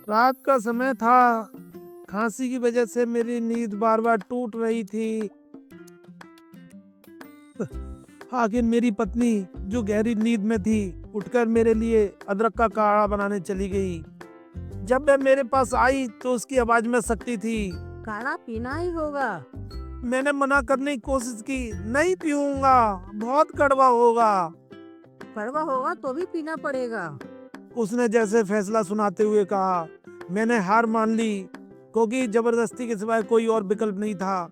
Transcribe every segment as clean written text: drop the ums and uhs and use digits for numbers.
रात का समय था। खांसी की वजह से मेरी नींद बार बार टूट रही थी। आखिर मेरी पत्नी जो गहरी नींद में थी उठकर मेरे लिए अदरक का काढ़ा बनाने चली गई। जब वह मेरे पास आई तो उसकी आवाज में शक्ति थी। काढ़ा पीना ही होगा। मैंने मना करने की कोशिश की, नहीं पीऊंगा, बहुत कड़वा होगा। कड़वा होगा तो भी पीना पड़ेगा। उसने जैसे फैसला सुनाते हुए कहा। मैंने हार मान ली क्योंकि जबरदस्ती के सिवाय कोई और विकल्प नहीं था।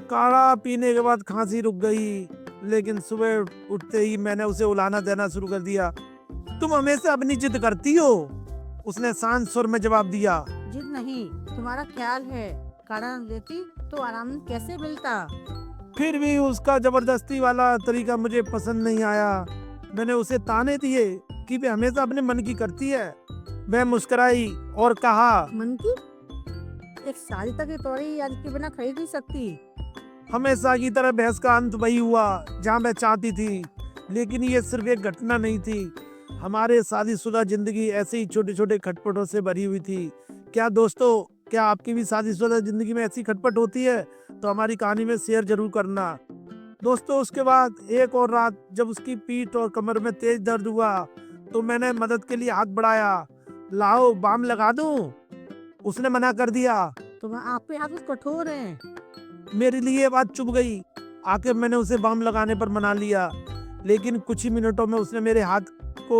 काढ़ा पीने के बाद खांसी रुक गई, लेकिन सुबह उठते ही मैंने उसे उलाना देना शुरू कर दिया। तुम हमेशा अपनी जिद करती हो, उसने शांत सुर में जवाब दिया। जिद नहीं, तुम्हारा ख्याल है। काढ़ा न लेती तो आराम कैसे मिलता। फिर भी उसका जबरदस्ती वाला तरीका मुझे पसंद नहीं आया। मैंने उसे ताने दिए कि वह हमेशा अपने मन की करती है। वह मुस्कुराई और कहा, मन की एक सारिता की तोड़ी याद के बिना खरीद नहीं सकती। हमेशा की तरह बहस का अंत वही हुआ जहाँ मैं चाहती थी। लेकिन ये सिर्फ एक घटना नहीं थी। हमारे शादीशुदा जिंदगी ऐसे ही छोटे छोटे खटपटों से भरी हुई थी। क्या दोस्तों, क्या आपकी भी शादीशुदा जिंदगी में ऐसी खटपट होती है? तो हमारी कहानी में शेयर जरूर करना दोस्तों। उसके बाद एक और रात जब उसकी पीठ और कमर में तेज दर्द हुआ तो मैंने मदद के लिए हाथ बढ़ाया। लाओ बाम लगा दूं? उसने मना कर दिया। तुम आप पे हाथ कठोर हैं। मेरे लिए बात चुप गई। आखिर मैंने उसे बाम लगाने पर मना लिया, लेकिन कुछ ही मिनटों में उसने मेरे हाथ को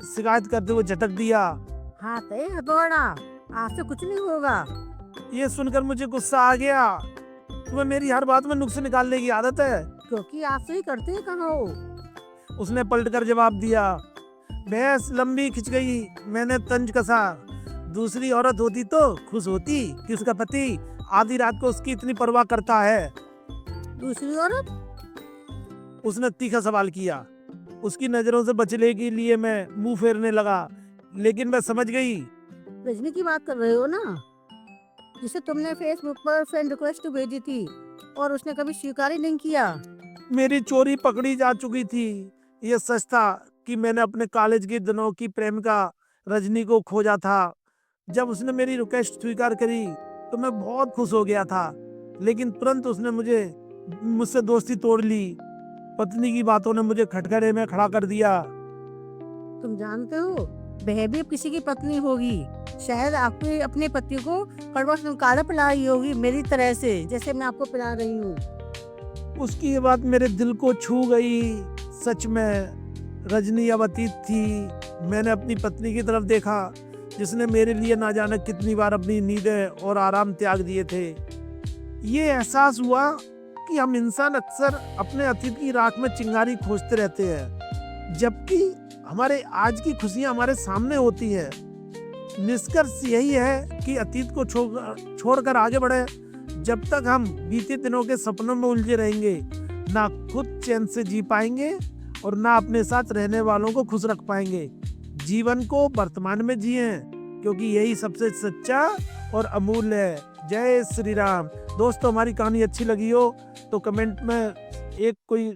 शिकायत करते हुए झटक दिया। हाथ है हथौड़ा, आपसे कुछ नहीं होगा। ये सुनकर मुझे गुस्सा आ गया। तुम्हें मेरी हर बात में नुक्स निकालने की आदत है, क्योंकि आपसे ही करते हैं कहाँ हो। उसने पलटकर जवाब दिया। बहस लंबी खिंच गई। मैंने तंज कसा। दूसरी औरत होती तो खुश होती कि उसका पति आधी रात को उसकी इतनी परवाह करता है। दूसरी औरत? उसने तीखा सवाल किया। उसकी नजरों से बचने के लिए मैं मुंह फेरने लगा, लेकिन मैं समझ गई। रजनी की बात कर रहे हो ना, जिसे तुमने फेसबुक पर फ्रेंड रिक्वेस्ट भेजी थी और उसने कभी स्वीकार ही नहीं किया। मेरी चोरी पकड़ी जा चुकी थी। यह सच था कि मैंने अपने कॉलेज के दिनों की प्रेमिका रजनी को खोजा था। जब उसने मेरी रिक्वेस्ट स्वीकार करी तो मैं बहुत खुश हो गया था, लेकिन तुरंत उसने मुझसे दोस्ती तोड़ ली। पत्नी की बातों ने मुझे खटखरे में खड़ा कर दिया। तुम जानते हो, वह भी अब किसी की पत्नी होगी। शायद आपके अपने पति को कड़वा काढ़ा पिला रही होगी, मेरी तरह से, जैसे मैं आपको पिला रही हूँ। उसकी ये बात मेरे दिल को छू गई। सच में रजनी अब अतीत थी। मैंने अपनी पत्नी की तरफ देखा, जिसने मेरे लिए ना जाने कितनी बार अपनी नींदें और आराम त्याग दिए थे। ये एहसास हुआ कि हम इंसान अक्सर अपने अतीत की राख में चिंगारी खोजते रहते हैं, जबकि हमारे आज की खुशियां हमारे सामने होती है। निष्कर्ष यही है कि अतीत को छोड़कर आगे बढ़े। जब तक हम बीते दिनों के सपनों में उलझे रहेंगे, ना खुद चैन से जी पाएंगे और ना अपने साथ रहने वालों को खुश रख पाएंगे। जीवन को वर्तमान में जिए, क्योंकि यही सबसे सच्चा और अमूल्य है। जय श्री राम। दोस्तों, हमारी कहानी अच्छी लगी हो तो कमेंट में एक कोई